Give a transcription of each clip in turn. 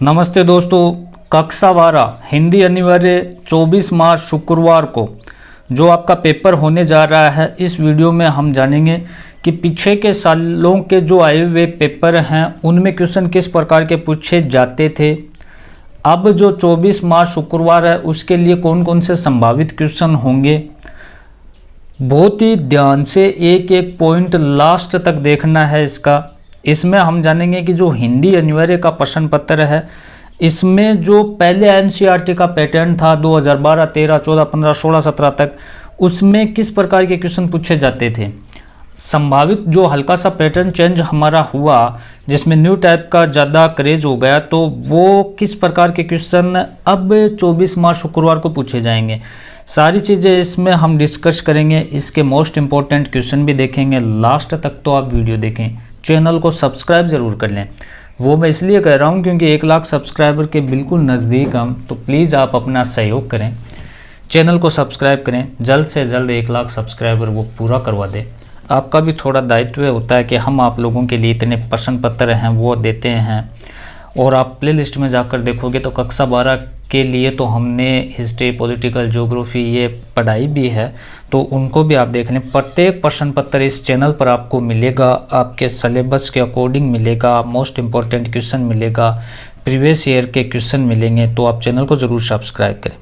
नमस्ते दोस्तों, कक्षा 12 हिंदी अनिवार्य 24 मार्च शुक्रवार को जो आपका पेपर होने जा रहा है, इस वीडियो में हम जानेंगे कि पीछे के सालों के जो आए हुए पेपर हैं उनमें क्वेश्चन किस प्रकार के पूछे जाते थे। अब जो 24 मार्च शुक्रवार है उसके लिए कौन कौन से संभावित क्वेश्चन होंगे, बहुत ही ध्यान से एक एक पॉइंट लास्ट तक देखना है इसमें हम जानेंगे कि जो हिंदी अनिवार्य का प्रश्न पत्र है इसमें जो पहले एनसीईआरटी का पैटर्न था 2012, 13, 14, 15, 16, 17 तक, उसमें किस प्रकार के क्वेश्चन पूछे जाते थे। संभावित जो हल्का सा पैटर्न चेंज हमारा हुआ जिसमें न्यू टाइप का ज़्यादा क्रेज हो गया, तो वो किस प्रकार के क्वेश्चन अब 24 मार्च शुक्रवार को पूछे जाएंगे। सारी चीज़ें इसमें हम डिस्कस करेंगे, इसके मोस्ट इम्पॉर्टेंट क्वेश्चन भी देखेंगे। लास्ट तक तो आप वीडियो देखें, चैनल को सब्सक्राइब ज़रूर कर लें। वो मैं इसलिए कह रहा हूँ क्योंकि 1 लाख सब्सक्राइबर के बिल्कुल नज़दीक हम, तो प्लीज़ आप अपना सहयोग करें, चैनल को सब्सक्राइब करें, जल्द से जल्द 1 लाख सब्सक्राइबर वो पूरा करवा दें। आपका भी थोड़ा दायित्व होता है कि हम आप लोगों के लिए इतने प्रश्न पत्र हैं वो देते हैं। और आप प्ले लिस्ट में जाकर देखोगे तो कक्षा 12 के लिए तो हमने हिस्ट्री, पॉलिटिकल, ज्योग्राफी ये पढ़ाई भी है, तो उनको भी आप देख लें। प्रत्येक प्रश्न पत्र इस चैनल पर आपको मिलेगा, आपके सिलेबस के अकॉर्डिंग मिलेगा, मोस्ट इम्पॉर्टेंट क्वेश्चन मिलेगा, प्रीवियस ईयर के क्वेश्चन मिलेंगे, तो आप चैनल को ज़रूर सब्सक्राइब करें।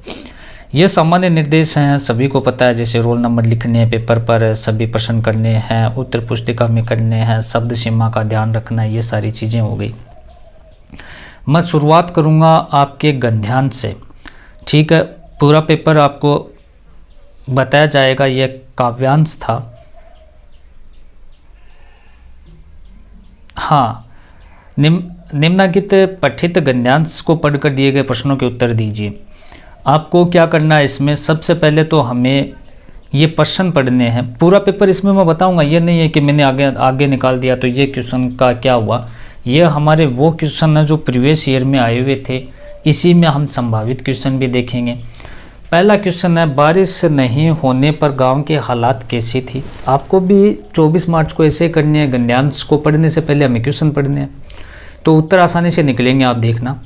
ये सामान्य निर्देश हैं, सभी को पता है, जैसे रोल नंबर लिखने हैं पेपर पर, सभी प्रश्न करने हैं, उत्तर पुस्तिका में करने हैं, शब्द सीमा का ध्यान रखना है, ये सारी चीज़ें हो गई। मैं शुरुआत करूंगा आपके गद्यांश से, ठीक है। पूरा पेपर आपको बताया जाएगा, यह काव्यांश था। हाँ, निम्नलिखित पठित गद्यांश को पढ़कर दिए गए प्रश्नों के उत्तर दीजिए। आपको क्या करना है इसमें, सबसे पहले तो हमें ये प्रश्न पढ़ने हैं। पूरा पेपर इसमें मैं बताऊंगा, ये नहीं है कि मैंने आगे निकाल दिया तो ये क्वेश्चन का क्या हुआ। ये हमारे वो क्वेश्चन है जो प्रीवियस ईयर में आए हुए थे, इसी में हम संभावित क्वेश्चन भी देखेंगे। पहला क्वेश्चन है, बारिश नहीं होने पर गांव के हालात कैसी थी। आपको भी 24 मार्च को ऐसे करने हैं, गद्यांश को पढ़ने से पहले हमें क्वेश्चन पढ़ने हैं, तो उत्तर आसानी से निकलेंगे, आप देखना।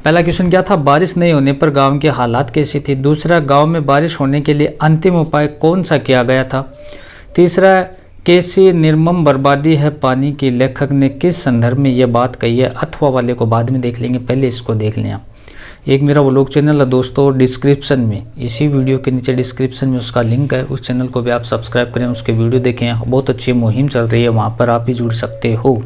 पहला क्वेश्चन क्या था, बारिश नहीं होने पर गांव के हालात कैसी थी। दूसरा, गांव में बारिश होने के लिए अंतिम उपाय कौन सा किया गया था। तीसरा, कैसी निर्मम बर्बादी है पानी की, लेखक ने किस संदर्भ में यह बात कही है। अथवा वाले को बाद में देख लेंगे, पहले इसको देख लें आप। एक मेरा व्लॉग चैनल है दोस्तों, डिस्क्रिप्शन में, इसी वीडियो के नीचे डिस्क्रिप्शन में उसका लिंक है, उस चैनल को भी आप सब्सक्राइब करें, उसके वीडियो देखें। बहुत अच्छी मुहिम चल रही है, वहाँ पर आप भी जुड़ सकते हो।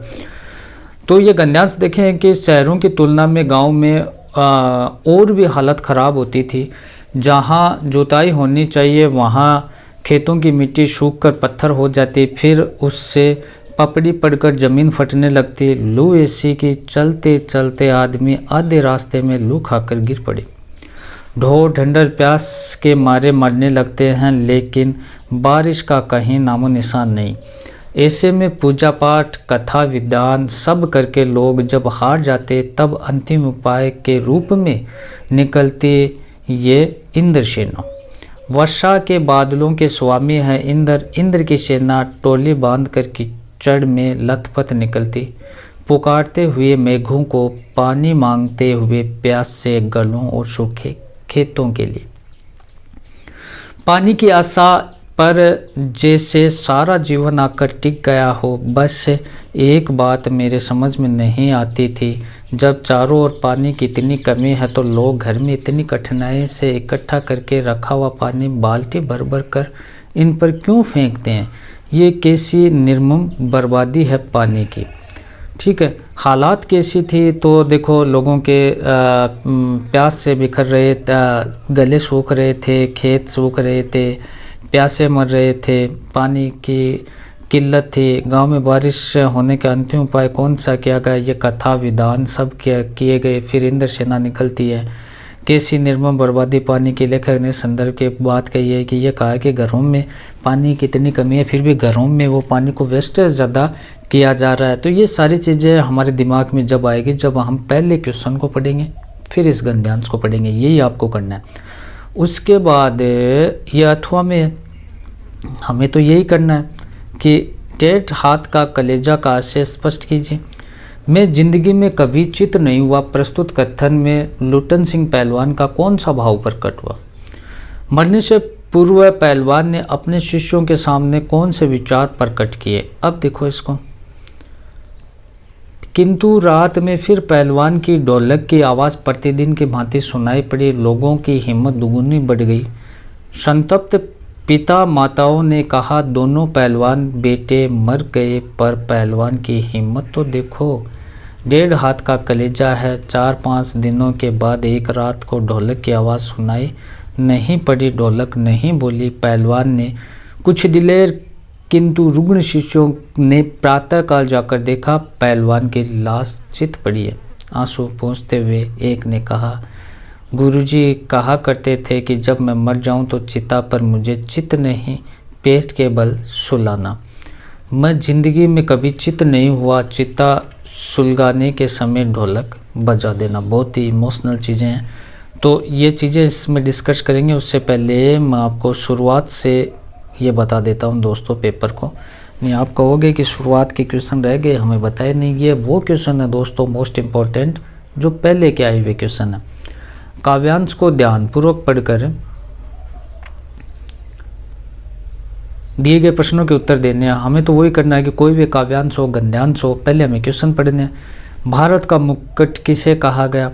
तो ये गद्यांश देखें कि शहरों की तुलना में गाँव में और भी हालत ख़राब होती थी। जहाँ जुताई होनी चाहिए वहाँ खेतों की मिट्टी सूख कर पत्थर हो जाती, फिर उससे पपड़ी पड़कर ज़मीन फटने लगती। लू ऐसी कि चलते चलते आदमी आधे रास्ते में लू खाकर गिर पड़े। ढोर ढंडर प्यास के मारे मरने लगते हैं, लेकिन बारिश का कहीं नामो निशान नहीं। ऐसे में पूजा पाठ, कथा, विधान सब करके लोग जब हार जाते, तब अंतिम उपाय के रूप में निकलती ये इंद्रसेना। वर्षा के बादलों के स्वामी है इंद्र, इंद्र की सेना टोली बांध कर कीचड़ में लथपथ निकलती, पुकारते हुए मेघों को, पानी मांगते हुए प्यास से गलों और सूखे खेतों के लिए। पानी की आशा पर जैसे सारा जीवन आकर टिक गया हो। बस एक बात मेरे समझ में नहीं आती थी, जब चारों ओर पानी की इतनी कमी है तो लोग घर में इतनी कठिनाई से इकट्ठा करके रखा हुआ पानी बाल्टी भर भर कर इन पर क्यों फेंकते हैं। ये कैसी निर्मम बर्बादी है पानी की, ठीक है। हालात कैसी थी, तो देखो लोगों के प्यास से बिखर रहे, गले सूख रहे थे, खेत सूख रहे थे, प्यासे मर रहे थे, पानी की किल्लत थी। गांव में बारिश होने का अंतिम उपाय कौन सा किया गया, ये कथा विधान सब किए गए, फिर इंद्र सेना निकलती है। कैसी निर्मम बर्बादी पानी की, लेखक ने संदर्भ के बात कही है कि ये कहा कि घरों में पानी की इतनी कमी है, फिर भी घरों में वो पानी को वेस्टेज ज़्यादा किया जा रहा है। तो ये सारी चीज़ें हमारे दिमाग में जब आएगी, जब हम पहले क्वेश्चन को पढ़ेंगे, फिर इस गद्यांश को पढ़ेंगे, यही आपको करना है। उसके बाद ये अथवा में हमें तो यही करना है कि टेढ़ हाथ का कलेजा का आशय स्पष्ट कीजिए। मैं जिंदगी में कभी चित नहीं हुआ प्रस्तुत कथन में लुटन सिंह पहलवान का कौन सा भाव प्रकट हुआ? मरने से पूर्व पहलवान ने अपने शिष्यों के सामने कौन से विचार प्रकट किए? अब देखो इसको। किंतु रात में फिर पहलवान की ढोलक की आवाज़ प्रतिदिन की भांति सुनाई पड़ी। लोगों की हिम्मत दुगुनी बढ़ गई। संतप्त पिता माताओं ने कहा, दोनों पहलवान बेटे मर गए, पर पहलवान की हिम्मत तो देखो, 1.5 हाथ का कलेजा है। 4-5 दिनों के बाद एक रात को ढोलक की आवाज़ सुनाई नहीं पड़ी, ढोलक नहीं बोली। पहलवान ने कुछ दिलेर किंतु रुग्ण शिष्यों ने प्रातःकाल जाकर देखा, पहलवान की लाश चित पड़ी है। आंसू पोंछते हुए एक ने कहा, गुरुजी कहा करते थे कि जब मैं मर जाऊं तो चिता पर मुझे चित नहीं, पेट के बल सुलाना। मैं जिंदगी में कभी चित नहीं हुआ, चिता सुलगाने के समय ढोलक बजा देना। बहुत ही इमोशनल चीज़ें हैं, तो ये चीज़ें इसमें डिस्कस करेंगे। उससे पहले मैं आपको शुरुआत से ये बता देता हूँ दोस्तों पेपर को। नहीं आप कहोगे कि शुरुआत के क्वेश्चन रह गए, हमें बताए नहीं। ये वो क्वेश्चन है दोस्तों मोस्ट इम्पॉर्टेंट, जो पहले के आए हुए क्वेश्चन है। काव्यांश को ध्यानपूर्वक पढ़कर दिए गए प्रश्नों के उत्तर देने हैं। हमें तो वही करना है कि कोई भी काव्यांश हो, गद्यांश हो, पहले हमें क्वेश्चन पढ़ने हैं। भारत का मुकुट किसे कहा गया?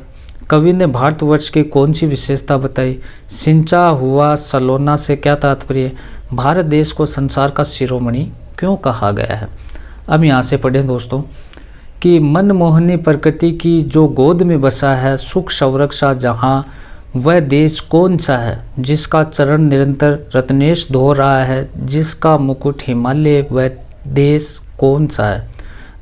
कवि ने भारतवर्ष की कौन सी विशेषता बताई? सिंचा हुआ सलोना से क्या तात्पर्य? भारत देश को संसार का शिरोमणि क्यों कहा गया है? अब यहाँ से पढ़ें दोस्तों कि मनमोहनी प्रकृति की जो गोद में बसा है, सुख संरक्षा जहाँ, वह देश कौन सा है? जिसका चरण निरंतर रत्नेश धो रहा है, जिसका मुकुट हिमालय, वह देश कौन सा है?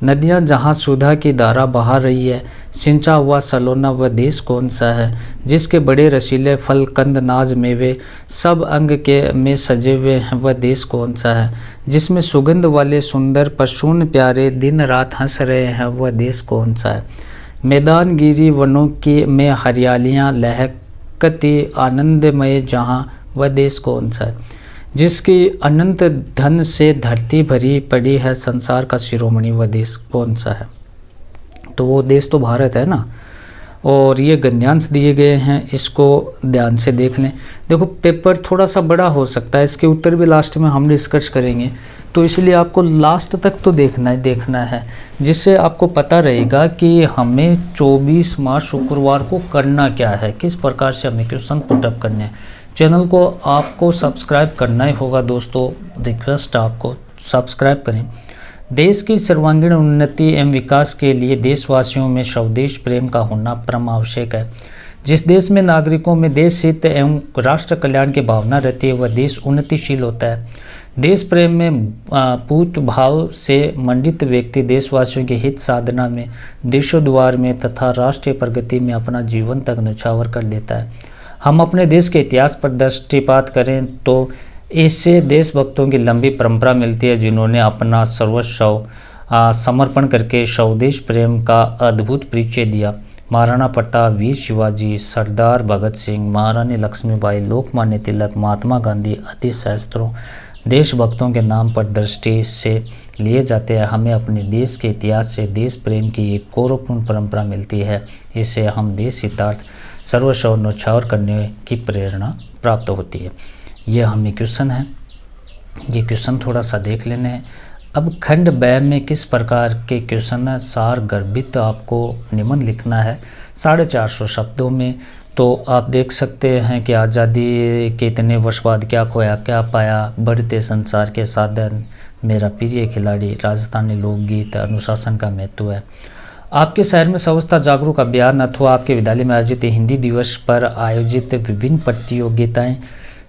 नदियाँ जहाँ सुधा की धारा बहा रही है, सिंचा हुआ सलोना, वह देश कौन सा है? जिसके बड़े रसीले फल कंद नाज मेवे सब अंग के में सजे हुए हैं, वह देश कौन सा है? जिसमें सुगंध वाले सुंदर पशुन प्यारे दिन रात हंस रहे हैं, वह देश कौन सा है? मैदान गिरी वनों की में हरियालियाँ लहकती आनंदमय जहाँ, वह देश कौन सा है? जिसकी अनंत धन से धरती भरी पड़ी है, संसार का शिरोमणि, वह देश कौन सा है? तो वो देश तो भारत है ना। और ये गद्यांश दिए गए हैं, इसको ध्यान से देख लें। देखो पेपर थोड़ा सा बड़ा हो सकता है, इसके उत्तर भी लास्ट में हम डिस्कस करेंगे, तो इसलिए आपको लास्ट तक तो देखना है, जिससे आपको पता रहेगा कि हमें 24 मार्च शुक्रवार को करना क्या है, किस प्रकार से हमें क्वेश्चन पुटअप करने हैं। चैनल को आपको सब्सक्राइब करना ही होगा दोस्तों, रिक्वेस्ट आपको सब्सक्राइब करें। देश की सर्वांगीण उन्नति एवं विकास के लिए देशवासियों में स्वदेश प्रेम का होना परम आवश्यक है। जिस देश में नागरिकों में देश हित एवं राष्ट्र कल्याण की भावना रहती है, वह देश उन्नतिशील होता है। देश प्रेम में पूत भाव से मंडित व्यक्ति देशवासियों के हित साधना में, देशोद्धार में तथा राष्ट्रीय प्रगति में अपना जीवन तक न्यौछावर कर देता है। हम अपने देश के इतिहास पर दृष्टिपात करें तो इससे देशभक्तों की लंबी परंपरा मिलती है, जिन्होंने अपना सर्वस्व समर्पण करके स्वदेश प्रेम का अद्भुत परिचय दिया। महाराणा प्रताप, वीर शिवाजी, सरदार भगत सिंह, महारानी लक्ष्मीबाई, लोकमान्य तिलक, महात्मा गांधी आदि सहस्त्रों देशभक्तों के नाम पर दृष्टि से लिए जाते हैं। हमें अपने देश के इतिहास से देश प्रेम की एक गौरवपूर्ण परंपरा मिलती है। इससे हम देश हितार्थ सर्वस्व न्यौछावर करने की प्रेरणा प्राप्त होती है। यह हमें क्वेश्चन है, ये क्वेश्चन थोड़ा सा देख लेने हैं। अब खंड ब में किस प्रकार के क्वेश्चन है, सार गर्भित आपको निबंध लिखना है 450 शब्दों में। तो आप देख सकते हैं कि आज़ादी के इतने वर्ष बाद क्या खोया क्या पाया, बढ़ते संसार के साधन, मेरा प्रिय खिलाड़ी, राजस्थानी लोकगीत, अनुशासन का महत्व है। आपके शहर में स्वच्छता जागरूक अभियान अथवा आपके विद्यालय में आयोजित हिंदी दिवस पर आयोजित विभिन्न प्रतियोगिताएं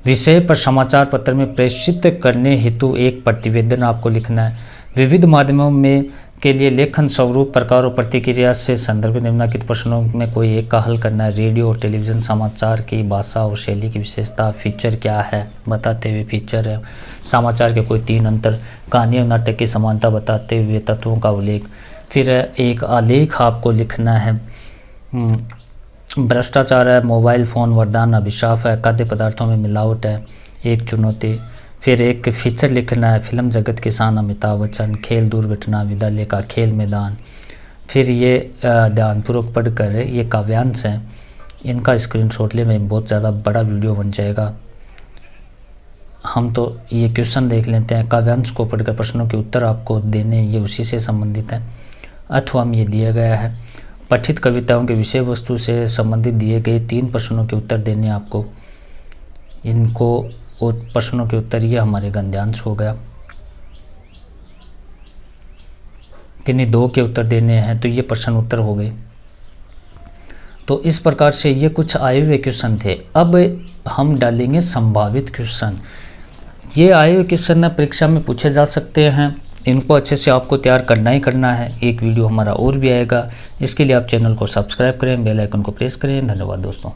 विषय पर समाचार पत्र में प्रेषित करने हेतु एक प्रतिवेदन आपको लिखना है। विविध माध्यमों में के लिए लेखन स्वरूप प्रकार और प्रतिक्रिया से संदर्भित निम्नलिखित प्रश्नों में कोई एक का हल करना है। रेडियो और टेलीविज़न समाचार की भाषा और शैली की विशेषता, फीचर क्या है बताते हुए फीचर है। समाचार के कोई 3 अंतर, कहानी और नाटक की समानता बताते हुए तत्वों का उल्लेख। फिर एक आलेख आपको लिखना है, भ्रष्टाचार है, मोबाइल फ़ोन वरदान अभिशाप है, खाद्य पदार्थों में मिलावट है, एक चुनौती। फिर एक फीचर लिखना है, फिल्म जगत किसान अमिताभ बच्चन, खेल दुर्घटना, विद्यालय का खेल मैदान। फिर ये ध्यानपूर्वक पढ़कर ये काव्यांश हैं, इनका स्क्रीनशॉट ले, मैं बहुत ज़्यादा बड़ा वीडियो बन जाएगा। हम तो ये क्वेश्चन देख लेते हैं। काव्यांश को पढ़कर प्रश्नों के उत्तर आपको देने, ये उसी से संबंधित है। अथवा में ये दिया गया है, पठित कविताओं के विषय वस्तु से संबंधित दिए गए 3 प्रश्नों के उत्तर देने आपको। इनको और प्रश्नों के उत्तर ये हमारे गद्यांश हो गया। किन्हीं 2 के उत्तर देने हैं तो ये प्रश्न उत्तर हो गए। तो इस प्रकार से ये कुछ आए हुए क्वेश्चन थे। अब हम डालेंगे संभावित क्वेश्चन। ये आए हुए क्वेश्चन परीक्षा में पूछे जा सकते हैं, इनको अच्छे से आपको तैयार करना ही करना है। एक वीडियो हमारा और भी आएगा, इसके लिए आप चैनल को सब्सक्राइब करें, बेल आइकन को प्रेस करें। धन्यवाद दोस्तों।